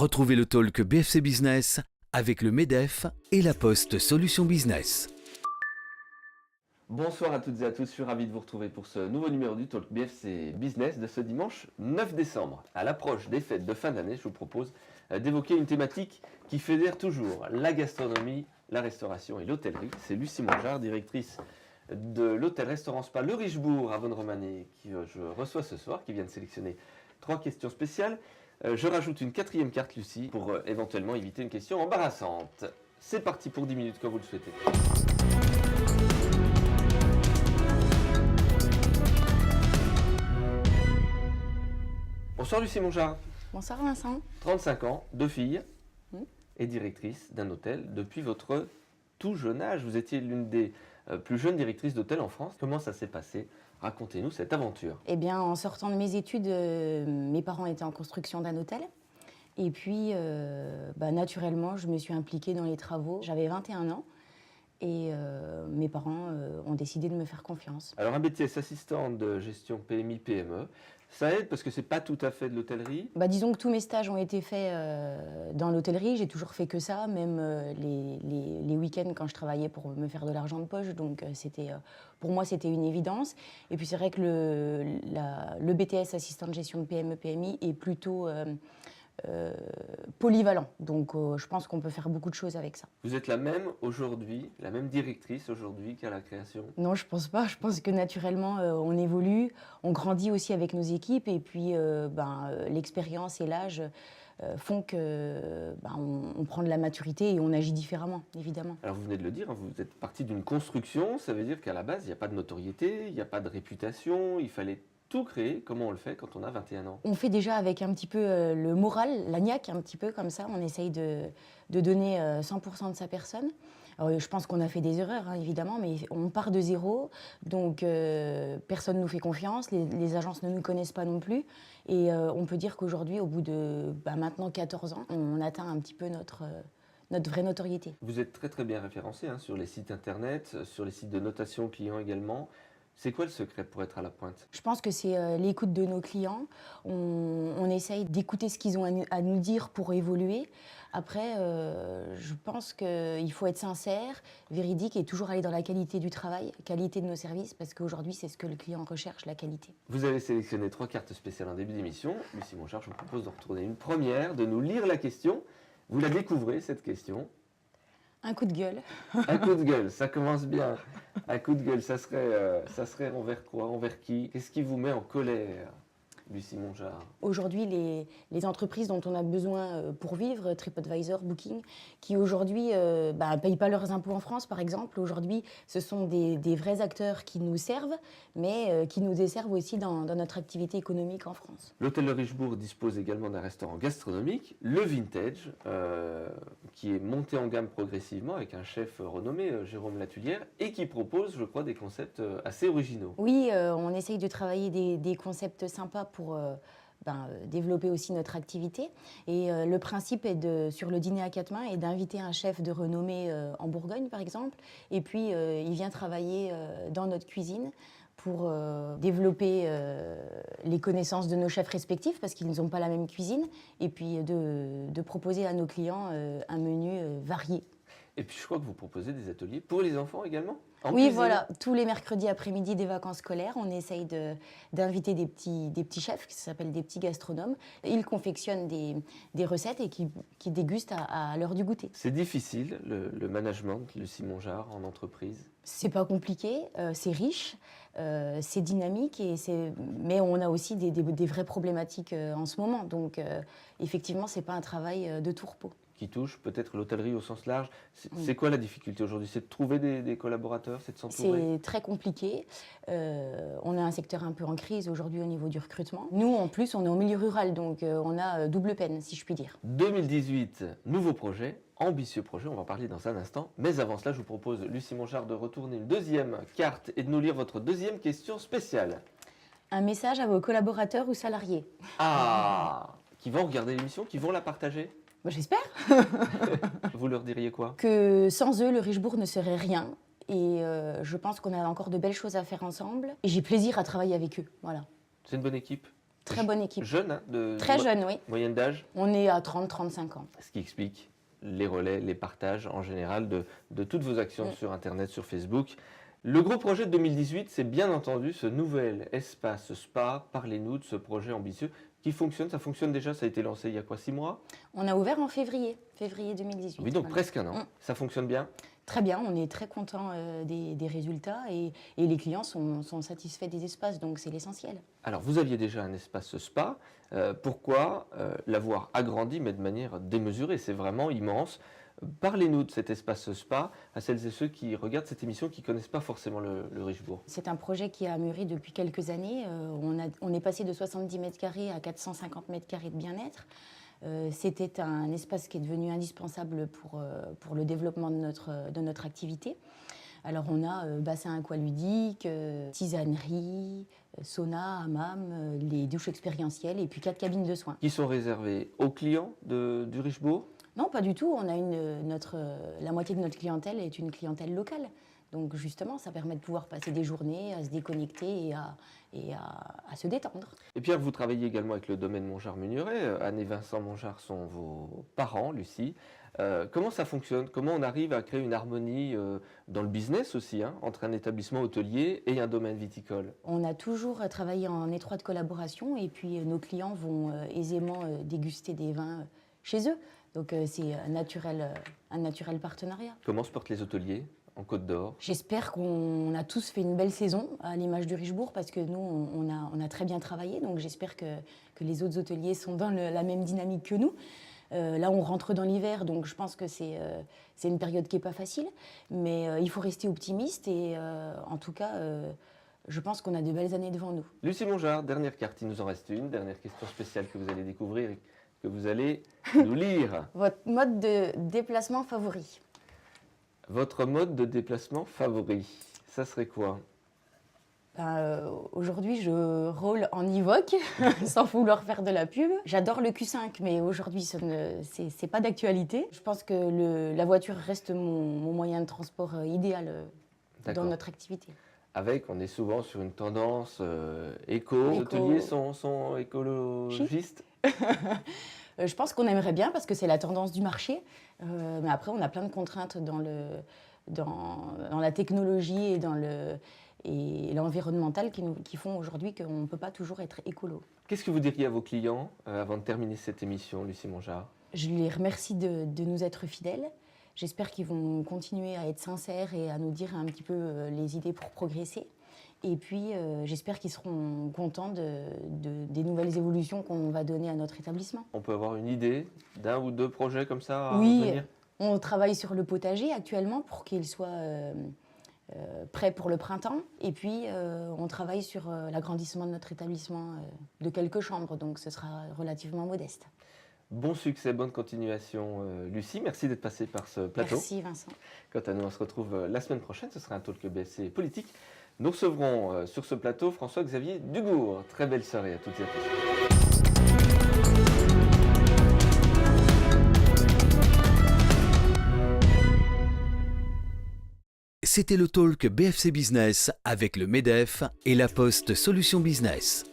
Retrouvez le talk BFC Business avec le MEDEF et la Poste Solutions Business. Bonsoir à toutes et à tous, je suis ravi de vous retrouver pour ce nouveau numéro du Talk BFC Business de ce dimanche 9 décembre. À l'approche des fêtes de fin d'année, je vous propose d'évoquer une thématique qui fédère toujours la gastronomie, la restauration et l'hôtellerie. C'est Lucie Mongeard, directrice de l'hôtel-restaurant Spa Le Richebourg à Vonne-Romanée, qui je reçois ce soir, qui vient de sélectionner 3 questions spéciales. Je rajoute une 4e carte, Lucie, pour éventuellement éviter une question embarrassante. C'est parti pour 10 minutes, comme vous le souhaitez. Bonsoir Lucie Mongeard. Bonsoir Vincent. 35 ans, 2 filles et directrice d'un hôtel depuis votre tout jeune âge. Vous étiez l'une des plus jeunes directrices d'hôtel en France. Comment ça s'est passé? Racontez-nous cette aventure. Eh bien, en sortant de mes études, mes parents étaient en construction d'un hôtel. Et puis, naturellement, je me suis impliquée dans les travaux. J'avais 21 ans et mes parents ont décidé de me faire confiance. Alors, un BTS assistant de gestion PMI-PME, ça aide parce que c'est pas tout à fait de l'hôtellerie. Disons que tous mes stages ont été faits dans l'hôtellerie. J'ai toujours fait que ça, même les week-ends quand je travaillais pour me faire de l'argent de poche. Donc pour moi, c'était une évidence. Et puis c'est vrai que le BTS assistant de gestion de PME-PMI est plutôt polyvalent. Donc je pense qu'on peut faire beaucoup de choses avec ça. Vous êtes la même aujourd'hui, la même directrice aujourd'hui qu'à la création? Non, je pense pas. Je pense que naturellement, on évolue, on grandit aussi avec nos équipes et puis l'expérience et l'âge font que on prend de la maturité et on agit différemment, évidemment. Alors vous venez de le dire, vous êtes partie d'une construction, ça veut dire qu'à la base, il n'y a pas de notoriété, il n'y a pas de réputation, il fallait tout créer. Comment on le fait quand on a 21 ans? On fait déjà avec un petit peu le moral, la niaque, un petit peu comme ça. On essaye de donner 100% de sa personne. Alors, je pense qu'on a fait des erreurs, évidemment, mais on part de zéro. Donc, personne ne nous fait confiance. Les agences ne nous connaissent pas non plus. Et on peut dire qu'aujourd'hui, au bout de maintenant 14 ans, on atteint un petit peu notre vraie notoriété. Vous êtes très très bien référencé sur les sites internet, sur les sites de notation clients également. C'est quoi le secret pour être à la pointe? Je pense que c'est l'écoute de nos clients. On essaye d'écouter ce qu'ils ont à nous dire pour évoluer. Après, je pense qu'il faut être sincère, véridique et toujours aller dans la qualité du travail, qualité de nos services, parce qu'aujourd'hui, c'est ce que le client recherche, la qualité. Vous avez sélectionné 3 cartes spéciales en début d'émission. Lucie Mongeard, je vous propose de retourner une première, de nous lire la question. Vous la découvrez, cette question. Un coup de gueule. Un coup de gueule, ça commence bien. Un coup de gueule, ça serait envers quoi? Envers qui? Qu'est-ce qui vous met en colère, Lucie Mongeard? Aujourd'hui, les entreprises dont on a besoin pour vivre, TripAdvisor, Booking, qui aujourd'hui ne payent pas leurs impôts en France, par exemple. Aujourd'hui, ce sont des vrais acteurs qui nous servent, mais qui nous desservent aussi dans notre activité économique en France. L'hôtel Le Richebourg dispose également d'un restaurant gastronomique, le Vintage, qui est monté en gamme progressivement avec un chef renommé, Jérôme Latullière, et qui propose, je crois, des concepts assez originaux. Oui, on essaye de travailler des concepts sympas pour développer aussi notre activité. Et le principe est sur le dîner à 4 mains est d'inviter un chef de renommée en Bourgogne, par exemple, et puis il vient travailler dans notre cuisine pour développer les connaissances de nos chefs respectifs, parce qu'ils n'ont pas la même cuisine, et puis de proposer à nos clients un menu varié. Et puis je crois que vous proposez des ateliers pour les enfants également? Oui, cuisine. voilà, tous les mercredis après-midi des vacances scolaires, on essaye d'inviter des petits chefs qui s'appellent des petits gastronomes. Ils confectionnent des recettes et qui dégustent à l'heure du goûter. C'est difficile, le management, Lucie Mongeard, en entreprise? C'est pas compliqué, c'est riche, c'est dynamique, mais on a aussi des vraies problématiques en ce moment. Donc effectivement, c'est pas un travail de tout repos. Qui touche peut-être l'hôtellerie au sens large. C'est quoi la difficulté aujourd'hui? C'est de trouver des collaborateurs, c'est de s'entourer? C'est très compliqué. On a un secteur un peu en crise aujourd'hui au niveau du recrutement. Nous, en plus, on est au milieu rural, donc on a double peine, si je puis dire. 2018, nouveau projet, ambitieux projet, on va en parler dans un instant. Mais avant cela, je vous propose, Lucie Mongeard, de retourner une 2e carte et de nous lire votre 2e question spéciale. Un message à vos collaborateurs ou salariés. Ah, qui vont regarder l'émission, qui vont la partager? J'espère. Vous leur diriez quoi? Que sans eux, le Richebourg ne serait rien. Et je pense qu'on a encore de belles choses à faire ensemble. Et j'ai plaisir à travailler avec eux. Voilà. C'est une bonne équipe? Très bonne équipe. Jeune, hein, Très jeune, oui. moyenne d'âge, On est à 30-35 ans. ce qui explique les relais, les partages en général de toutes vos actions sur Internet, sur Facebook. Le gros projet de 2018, c'est bien entendu ce nouvel espace spa. Parlez-nous de ce projet ambitieux qui fonctionne. Ça fonctionne déjà, ça a été lancé il y a quoi, 6 mois? On a ouvert en février 2018. Oui, donc Voilà. presque un an. Ça fonctionne bien? Très bien, on est très content des résultats et les clients sont satisfaits des espaces, donc c'est l'essentiel. Alors, vous aviez déjà un espace spa. Pourquoi l'avoir agrandi, mais de manière démesurée? C'est vraiment immense. Parlez-nous de cet espace spa à celles et ceux qui regardent cette émission qui ne connaissent pas forcément le Richebourg. C'est un projet qui a mûri depuis quelques années. On est passé de 70 mètres carrés à 450 mètres carrés de bien-être. C'était un espace qui est devenu indispensable pour le développement de notre activité. Alors on a bassin aqualudique, tisanerie, sauna, hammam, les douches expérientielles et puis 4 cabines de soins. Qui sont réservés aux clients du Richebourg? Non, pas du tout. On a la moitié de notre clientèle est une clientèle locale. Donc justement, ça permet de pouvoir passer des journées à se déconnecter et à se détendre. Et Pierre, vous travaillez également avec le domaine Montgeard-Mugneret. Anne et Vincent Montgeard sont vos parents, Lucie. Comment ça fonctionne? Comment on arrive à créer une harmonie dans le business aussi, hein, entre un établissement hôtelier et un domaine viticole? On a toujours travaillé en étroite collaboration et puis nos clients vont aisément déguster des vins chez eux. Donc c'est un naturel partenariat. Comment se portent les hôteliers en Côte d'Or? J'espère qu'on a tous fait une belle saison à l'image du Richebourg parce que nous, on a très bien travaillé. Donc j'espère que les autres hôteliers sont dans la même dynamique que nous. Là, on rentre dans l'hiver, donc je pense que c'est une période qui n'est pas facile. Mais il faut rester optimiste et en tout cas, je pense qu'on a de belles années devant nous. Lucie Montgeard, dernière carte, il nous en reste une. Dernière question spéciale que vous allez découvrir et que vous allez nous lire. Votre mode de déplacement favori? Votre mode de déplacement favori, ça serait quoi? Aujourd'hui, je roule en Evoque, sans vouloir faire de la pub. J'adore le Q5, mais aujourd'hui, c'est pas d'actualité. Je pense que la voiture reste mon moyen de transport idéal dans notre activité. On est souvent sur une tendance éco. Les hôteliers sont écologistes. Je pense qu'on aimerait bien parce que c'est la tendance du marché. Mais après, on a plein de contraintes dans la technologie et l'environnemental qui font aujourd'hui qu'on ne peut pas toujours être écolo. Qu'est-ce que vous diriez à vos clients avant de terminer cette émission, Lucie Montgeard? Je les remercie de nous être fidèles. J'espère qu'ils vont continuer à être sincères et à nous dire un petit peu les idées pour progresser. Et puis, j'espère qu'ils seront contents des nouvelles évolutions qu'on va donner à notre établissement. On peut avoir une idée d'un ou deux projets comme ça à Oui, venir? On travaille sur le potager actuellement pour qu'il soit prêt pour le printemps. Et puis, on travaille sur l'agrandissement de notre établissement de quelques chambres, donc ce sera relativement modeste. Bon succès, bonne continuation, Lucie. Merci d'être passée par ce plateau. Merci, Vincent. Quant à nous, on se retrouve la semaine prochaine. Ce sera un talk BFC politique. Nous recevrons sur ce plateau François-Xavier Dugourc. Très belle soirée à toutes et à tous. C'était le talk BFC Business avec le MEDEF et la Poste Solutions Business.